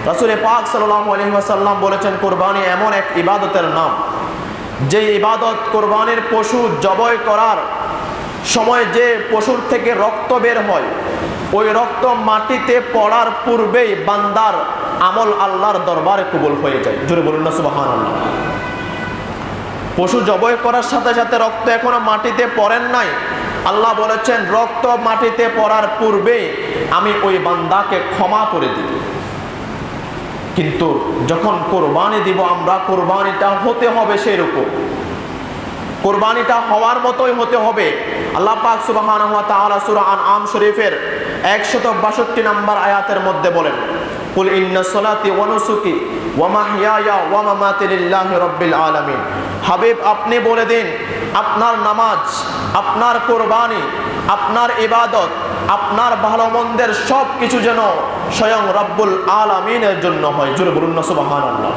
রাসূল পাক সাল্লাল্লাহু আলাইহি ওয়াসাল্লাম বলেছেন, কুরবানি এমন এক ইবাদতের নাম, যে ইবাদত কুরবানির পশু জবাই করার সময় যে পশুর থেকে রক্ত বের হয়, ওই রক্ত মাটিতে পড়ার পূর্বেই বান্দার আমল আল্লাহর দরবারে কবুল হয়ে যায়। জোরে বলুন না সুবহানাল্লাহ। পশু জবাই করার সাথে সাথে রক্ত এখনো মাটিতে পড়েন নাই, আল্লাহ বলেছেন রক্ত মাটিতে পড়ার পূর্বেই আমি ওই বান্দাকে ক্ষমা করে দিব। কিন্তু যখন কোরবানি দিব আমরা, কোরবানিটা হতে হবে সেরকম, কোরবানিটা হওয়ার মতোই হতে হবে। আল্লাহ পাক সুবহানাহু ওয়া তাআলা সূরা আনআম শরীফের 162 নম্বর আয়াতের মধ্যে বলেন, কুল ইন্না সলাতি ওয়া নুসুকি ওয়া মাহইয়ায়া ওয়া মামাতি লিল্লাহি রাব্বিল আলামিন। হাবিব আপনি বলে দিন, আপনার নামাজ, আপনার কোরবানি, আপনার ইবাদত, আপনার ভালো মন্দের সব কিছু যেন স্বয়ং রব্বুল আলামিনের জন্য হয়। জোরে বলুন না সুবহানাল্লাহ।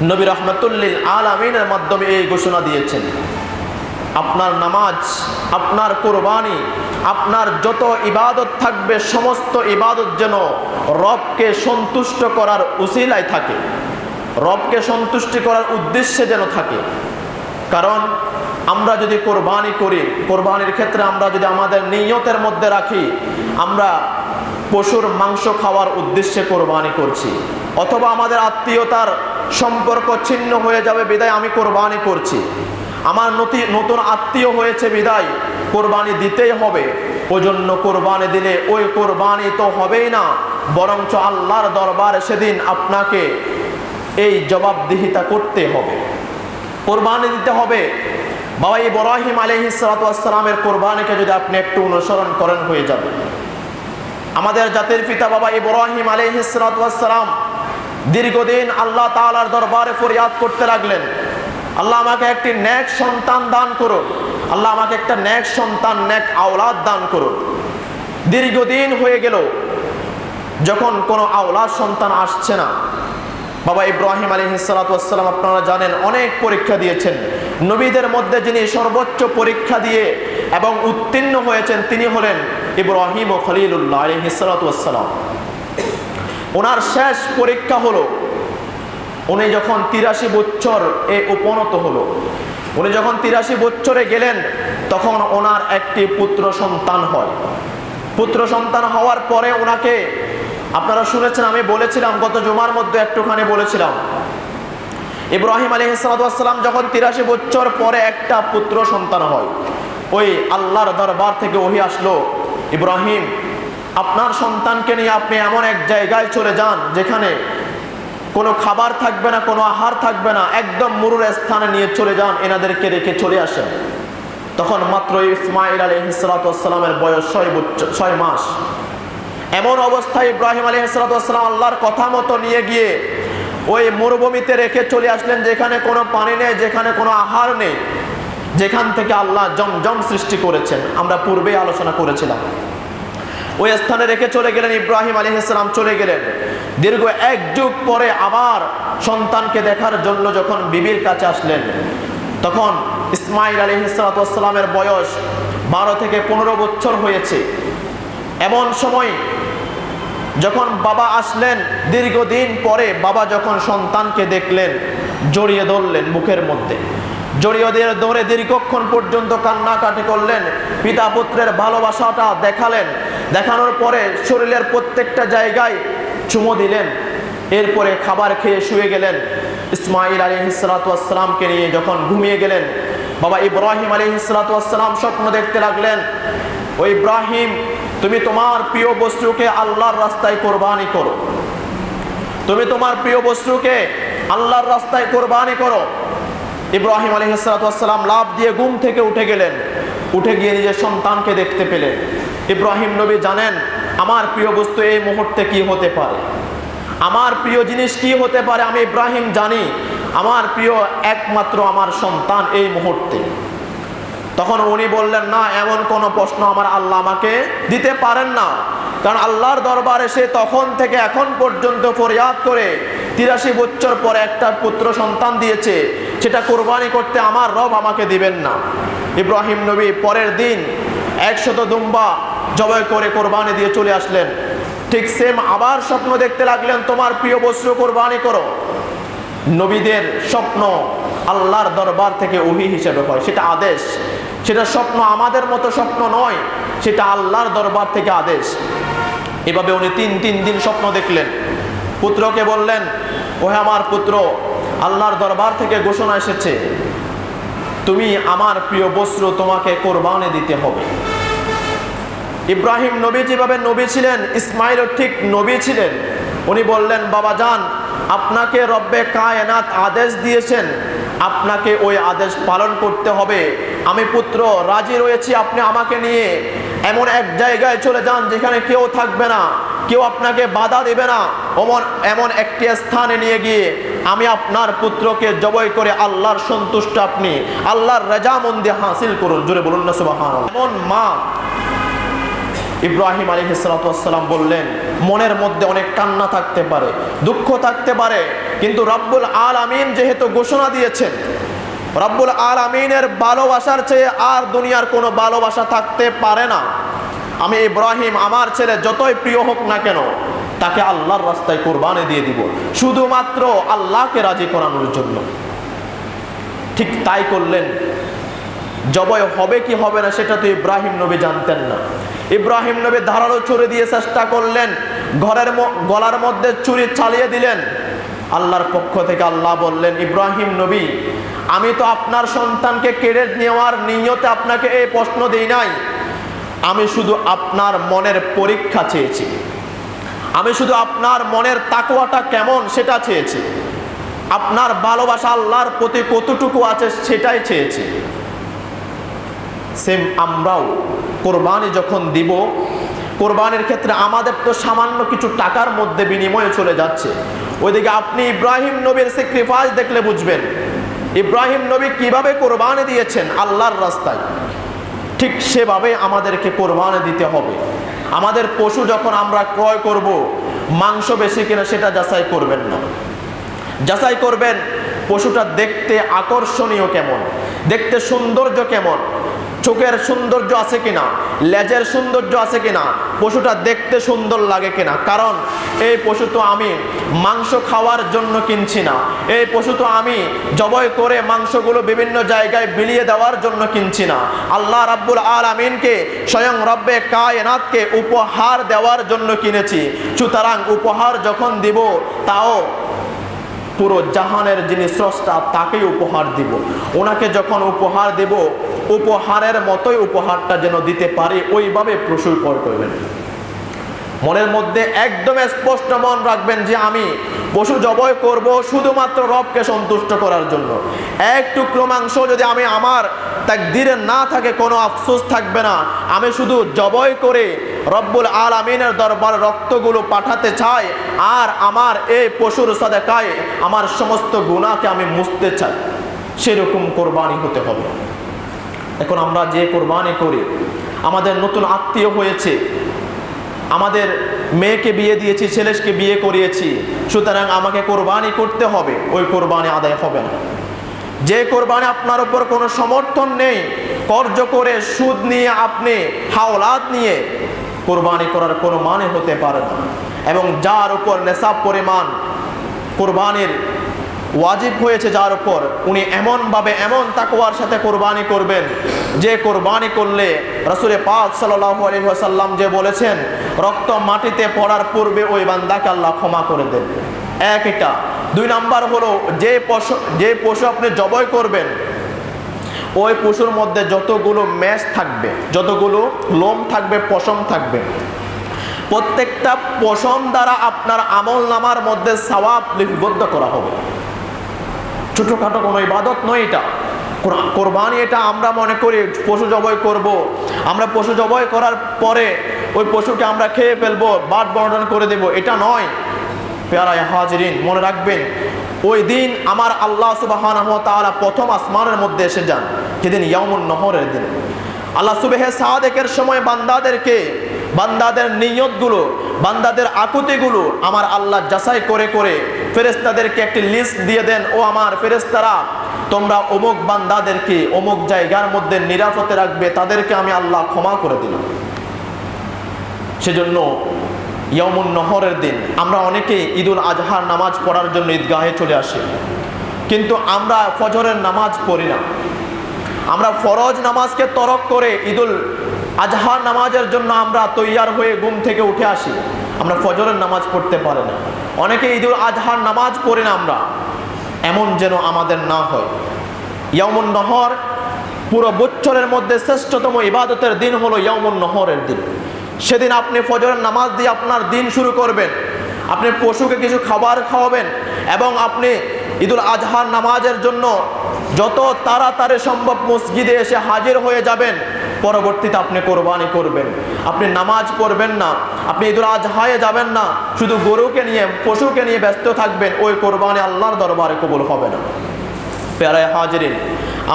নবী রাহমাতুল লিল আলামিনের মাধ্যমে এই ঘোষণা দিয়েছেন, আপনার নামাজ, আপনার কোরবানি, আপনার যত ইবাদত থাকবে সমস্ত ইবাদত যেন রবকে সন্তুষ্ট করার উসিলায় থাকে, রবকে সন্তুষ্টি করার উদ্দেশ্যে যেন থাকে। কারণ আমরা যদি কোরবানি করি, কোরবানির ক্ষেত্রে আমরা যদি আমাদের নিয়তের মধ্যে রাখি আমরা পশুর মাংস খাওয়ার উদ্দেশ্যে কোরবানি করছি, অথবা আমাদের আত্মীয়তার সম্পর্ক ছিন্ন হয়ে যাবে বিদায় আমি কোরবানি করছি, আমার নতুন আত্মীয় হয়েছে বিদায় কোরবানি দিতেই হবে, ওজন্য কোরবানি দিলে ওই কোরবানি তো হবেই না, বরঞ্চ আল্লাহর দরবারে সেদিন আপনাকে এই জবাবদিহিতা করতে হবে, কোরবানি দিতে হবে। বাবা ইব্রাহিম আলাইহিস সালাতু ওয়াস সালামের কোরবানিকে যদি আপনি একটু অনুসরণ করেন হয়ে যাবে। আমাদের জাতির পিতা বাবা ইব্রাহিম আলাইহিস সালাতু ওয়াস সালাম দীর্ঘদিন আল্লাহ তাআলার দরবারে ফরিয়াদ করতে লাগলেন, আল্লাহ আমাকে একটি নেক সন্তান দান করুন, আল্লাহ আমাকে একটা নেক সন্তান, নেক আওলাদ দান করুন। দীর্ঘদিন হয়ে গেল, যখন কোনো আওলাদ সন্তান আসছে না, বাবা ইব্রাহিম আলাইহিস সালাতু ওয়াস সালাম আপনারা জানেন অনেক পরীক্ষা দিয়েছেন। নবীদের মধ্যে যিনি সর্বোচ্চ পরীক্ষা দিয়ে এবং উত্তীর্ণ হয়েছেন তিনি হলেন ইব্রাহিম ও খলিলুল্লাহ আলাইহিস সালাতু ওয়াস সালাম। ওনার শেষ পরীক্ষা হলো উনি যখন 83 বছর উপনীত হলো, উনি যখন 83 বছরে গেলেন তখন ওনার একটি পুত্র সন্তান হয়। পুত্র সন্তান হওয়ার পরে ওনাকে, আপনারা শুনেছেন, আমি বলেছিলাম গত জুমার মধ্যে একটুখানি বলেছিলাম, ইব্রাহিম আলাইহিস সালাতু ওয়াস সালাম যখন 83 বছর পরে একটা পুত্র সন্তান হয়, ওই আল্লাহর দরবার থেকে ওহী আসলো, ইব্রাহিম আপনার সন্তানকে নিয়ে আপনি এমন এক জায়গায় চলে যান যেখানে কোনো খাবার থাকবে না, কোনো আহার থাকবে না, একদম মরুর স্থানে নিয়ে চলে যান, এনাদেরকে রেখে চলে আসেন। তখন মাত্র ইসমাঈল আলাইহিস সালাতু ওয়াস সালামের বয়স 6 মাস। এমন অবস্থায় ইব্রাহিম আলাইহিস সালাতু ওয়াস সালাম আল্লাহর কথা মতো নিয়ে গিয়ে ওই মরুভূমিতে রেখে চলে আসলেন, যেখানে কোনো পানি নেই, যেখানে কোনো আহার নেই, যেখান থেকে আল্লাহ জমজম সৃষ্টি করেছেন, আমরা পূর্বেই আলোচনা করেছিলাম। ওই স্থানে রেখে চলে গেলেন ইব্রাহিম আলাইহিস সালাম, চলে গেলেন। দীর্ঘ 1 যুগ পরে আবার সন্তানকে দেখার জন্য যখন বিবির কাছে আসলেন, তখন ইসমাঈল আলাইহিস সালাতু ওয়াস সালামের বয়স 12 থেকে 15 বছর হয়েছে। এমন সময় যখন বাবা আসলেন, দীর্ঘদিন পরে বাবা যখন সন্তানকে দেখলেন জড়িয়ে ধরলেন বুকের মধ্যে, জড়িয়ে ধরে দীর্ঘক্ষণ পর্যন্ত কান্নাকাটি করলেন, পিতা পুত্রের ভালোবাসাটা দেখালেন, দেখানোর পরে শরীরের প্রত্যেকটা জায়গায় চুমো দিলেন, এরপরে খাবার খেয়ে শুয়ে গেলেন। ইসমাঈল আলাইহিস সালাতু ওয়াস সালামকে নিয়ে যখন ঘুমিয়ে গেলেন, বাবা ইব্রাহিম আলাইহিস সালাতু ওয়াস সালাম স্বপ্ন দেখতে লাগলেন, ও ইব্রাহিম তুমি তোমার প্রিয় বস্তুকে আল্লাহর রাস্তায় কোরবানি করো, তুমি তোমার প্রিয় বস্তুকে আল্লাহর রাস্তায় কোরবানি করো। ইব্রাহিম আলাইহিস সালাতু ওয়াস সালাম লাফ দিয়ে ঘুম থেকে উঠে গেলেন, উঠে গিয়ে নিজের সন্তানকে দেখতে পেলেন। ইব্রাহিম নবী জানেন আমার প্রিয় বস্তু এই মুহূর্তে কি হতে পারে, আমার প্রিয় জিনিস কি হতে পারে, আমি ইব্রাহিম জানি আমার প্রিয় একমাত্র আমার সন্তান এই মুহূর্তে। তখন উনি বললেন, না, এমন কোনো প্রশ্ন আমার আল্লাহ আমাকে দিতে পারেন না, কারণ আল্লাহর দরবারে সে তখন থেকে এখন পর্যন্ত ফরিয়াদ করে 83 বছর পরে একটা পুত্র সন্তান দিয়েছে, সেটা কোরবানি করতে আমার রব আমাকে দিবেন না। ইব্রাহিম নবী পরের দিন 100 দুম্বা জবাই করে কোরবানি দিয়ে চলে আসলেন। ঠিক সেম আবার স্বপ্ন দেখতে লাগলেন, তোমার প্রিয় বস্তু কোরবানি করো। নবীদের স্বপ্ন আল্লাহর দরবার থেকে ওহী হিসেবে হয়, সেটা আদেশ, সেটা স্বপ্ন আমাদের মতো স্বপ্ন নয়, সেটা আল্লাহর দরবার থেকে আদেশ। এভাবে উনি তিন দিন স্বপ্ন দেখলেন। পুত্রকে বললেন, ওহে আমার পুত্র, আল্লাহর দরবার থেকে ঘোষণা এসেছে, তুমি আমার প্রিয় বস্তু তোমাকে কোরবানি দিতে হবে। ইব্রাহিম নবী যেভাবে নবী ছিলেন, ইসমাইলও ঠিক নবী ছিলেন। উনি বললেন, বাবা যান, আপনাকে রব্বে কায়নাত আদেশ দিয়েছেন, আপনাকে ওই আদেশ পালন করতে হবে। আমি পুত্র রাজি রয়েছি, আপনি আমাকে নিয়ে এমন এক জায়গায় চলে যান যেখানে কেউ থাকবে না, কেউ আপনাকে বাধা দেবে না, এমন একটি স্থানে নিয়ে গিয়ে আমি আপনার পুত্রকে জবাই করে আল্লাহর সন্তুষ্ট, আপনি আল্লাহর রেজামন্দি হাসিল করুন। জোরে বলুন না সুবহানাল্লাহ। এমন মা ইব্রাহিম আলাইহিস সালাম বললেন, মনের মধ্যে অনেক কান্না থাকতে পারে, দুঃখ থাকতে পারে, কিন্তু রব্বুল আলামিন যেহেতু ঘোষণা দিয়েছেন, রব্বুল আলামিনের ভালোবাসার চেয়ে আর দুনিয়ার কোনো ভালোবাসা থাকতে পারে না। আমি ইব্রাহিম, আমার ছেলে যতই প্রিয় হোক না কেন, তাকে আল্লাহর রাস্তায় কোরবানি দিয়ে দিব, শুধুমাত্র আল্লাহকে রাজি করানোর জন্য। ঠিক তাই করলেন। জবাই হবে কি হবে না সেটা তো ইব্রাহিম নবী জানতেন না। ইব্রাহিম নবী ধারালো ছুরি দিয়ে চেষ্টা করলেন, গলার মধ্যে ছুরি চালিয়ে দিলেন। আল্লাহর পক্ষ থেকে আল্লাহ বললেন, ইব্রাহিম নবী, আমি তো আপনার সন্তানকে কেড়ে নেওয়ার নিয়তে আপনাকে এই প্রশ্ন দিই নাই, আমি শুধু আপনার মনের পরীক্ষা চেয়েছি, আমি শুধু আপনার মনের তাকওয়াটা কেমন সেটা চেয়েছি, আপনার ভালোবাসা আল্লাহর প্রতি কতটুকু আছে সেটাই চেয়েছি। সেম আমরাও কোরবানি যখন দিব, কোরবানির ক্ষেত্রে আমাদের তো সামান্য কিছু টাকার মধ্যে বিনিময়ে চলে যাচ্ছে। ওইদিকে আপনি ইব্রাহিম নবীর স্যাক্রিফাইস দেখলে বুঝবেন, ইব্রাহিম নবী কিভাবে কোরবানি দিয়েছেন আল্লাহর রাস্তায়। ঠিক সেভাবে আমাদেরকে কোরবানি দিতে হবে। আমাদের পশু যখন আমরা ক্রয় করব, মাংস বেশি কিনা সেটা যাচাই করবেন না, যাচাই করবেন পশুটা দেখতে আকর্ষণীয় কেমন, দেখতে সৌন্দর্য কেমন, চোখের সৌন্দর্য আছে কিনা, লেজের সৌন্দর্য আছে কিনা, পশুটা দেখতে সুন্দর লাগে কিনা। কারণ এই পশু তো আমি মাংস খাওয়ার জন্য কিনছি না, এই পশু তো আমি জবাই করে মাংসগুলো বিভিন্ন জায়গায় বিলিয়ে দেওয়ার জন্য কিনছি না, আল্লাহ রাব্বুল আলামিনকে, স্বয়ং রব্বে কায়নাতকে উপহার দেওয়ার জন্য কিনেছি। সুতরাং উপহার যখন দিব, তাও পুরো জাহানের যিনি স্রষ্টা তাকেই উপহার দিব। ওনাকে যখন উপহার দেব, উপহারের মতোই উপহারটা যেন দিতে পারি, ওইভাবে পশু ক্রয় করবেন। মনের মধ্যে একদম স্পষ্ট মন রাখবেন যে আমি পশু জবাই করব শুধুমাত্র রবকে সন্তুষ্ট করার জন্য। এক টুকরো মাংস যদি আমি আমার তাকদীরে না থাকে, কোনো আফসোস থাকবে না। আমি শুধু জবাই করে রব্বুল আলামিনের দরবারে রক্তগুলো পাঠাতে চাই, আর আমার এই পশুর সাদাকায় আমার সমস্ত গুনাহকে আমি মুছতে চাই। সেরকম কোরবানি হতে হবে। এখন আমরা যে কোরবানি করি, আমাদের নতুন আত্মীয় হয়েছে, আমাদের মেয়েকে বিয়ে দিয়েছি, ছেলেকে বিয়ে করিয়েছি, সুতরাং আমাকে কোরবানি করতে হবে, ওই কোরবানি আদায় হবে না। যে কোরবানি আপনার উপর কোনো সমর্থন নেই, কর্জ করে সুদ নিয়ে আপনি হাওলাত নিয়ে কোরবানি করার কোনো মানে হতে পারে না। এবং যার উপর নেশাব পরিমাণ কোরবানির ওয়াজিব হয়েছে, যার উপর উনি এমনভাবে এমন তাকওয়ার সাথে কোরবানি করবেন যে কোরবানি করলে রাসূল পাক সাল্লাল্লাহু আলাইহি ওয়াসাল্লাম যে বলেছেন, রক্ত মাটিতে পড়ার পূর্বে ওই বান্দাকে আল্লাহ ক্ষমা করে দেন। এক এটা। দুই নাম্বার হলো, যে পশু আপনি জবাই করবেন, ওই পশুর মধ্যে যতগুলো মেষ থাকবে, যতগুলো লোম থাকবে, পশম থাকবে, প্রত্যেকটা পশম দ্বারা আপনার আমল নামার মধ্যে সওয়াব লিপিবদ্ধ করা হবে। ছোটখাটো কোনো ইবাদত নয় এটা। কোরবানি এটা আমরা মনে করি পশু জবাই করব, আমরা পশু জবাই করার পরে ওই পশুকে আমরা খেয়ে ফেলবো, বাট বর্ণন করে দেব, এটা নয়। প্যারায় হাজিরিন, মনে রাখবেন, ওই দিন আমার আল্লাহ সুবহানাহু ওয়া তাআলা প্রথম আসমানের মধ্যে এসে যান, যেদিন ইয়াউমুন নহরের দিন। আল্লাহ সুবহে সাদেকের সময় বান্দাদের নিয়তগুলো, বান্দাদের আকুতিগুলো আমার আল্লাহ যাচাই করে করে ফেরেশতাদেরকে একটি লিস্ট দিয়ে দেন, ও আমার ফেরেশতারা, তোমরা অমুক বান্দাদেরকে অমুক জায়গার মধ্যে নিরাপদে রাখবে, তাদেরকে আমি আল্লাহ ক্ষমা করে দিলাম। সেজন্য ইয়াউমুন নহরের দিন আমরা অনেকেই ঈদুল আজহার নামাজ পড়ার জন্য ঈদগাহে চলে আসি, কিন্তু আমরা ফজরের নামাজ পড়ি না। আমরা ফরজ নামাজকে তরক করে ঈদুল আজহার নামাজের জন্য আমরা তৈয়ার হয়ে ঘুম থেকে উঠে আসি, আমরা ফজরের নামাজ পড়তে পারি না। অনেকে ঈদুল আজহার নামাজ পড়ি না আমরা, এমন যেন আমাদের না হয়। ইয়াউমুন নহর পুরো বছরের মধ্যে শ্রেষ্ঠতম ইবাদতের দিন হলো ইয়াউমুন নহরের দিন। সেদিন আপনি ফজরের নামাজ দিয়ে আপনার দিন শুরু করবেন, আপনি পশুকে কিছু খাবার খাওয়াবেন এবং আপনি ঈদুল আজহার নামাজের জন্য যত তাড়াতাড়ি সম্ভব মসজিদে এসে হাজির হয়ে যাবেন। পরবর্তীতে আপনি কোরবানি করবেন, আপনি নামাজ পড়বেন না, আপনি ঈদুল আজহায় যাবেন না, শুধু গরুকে নিয়ে পশুকে নিয়ে ব্যস্ত থাকবেন, ওই কোরবানি আল্লাহর দরবারে কবুল হবে না। প্যারায় হাজিরিন,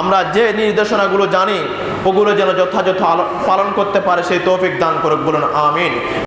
আমরা যে নির্দেশনাগুলো জানি ওগুলো যেন যথাযথ পালন করতে পারে সেই তৌফিক দান করুক, বলুন আমিন।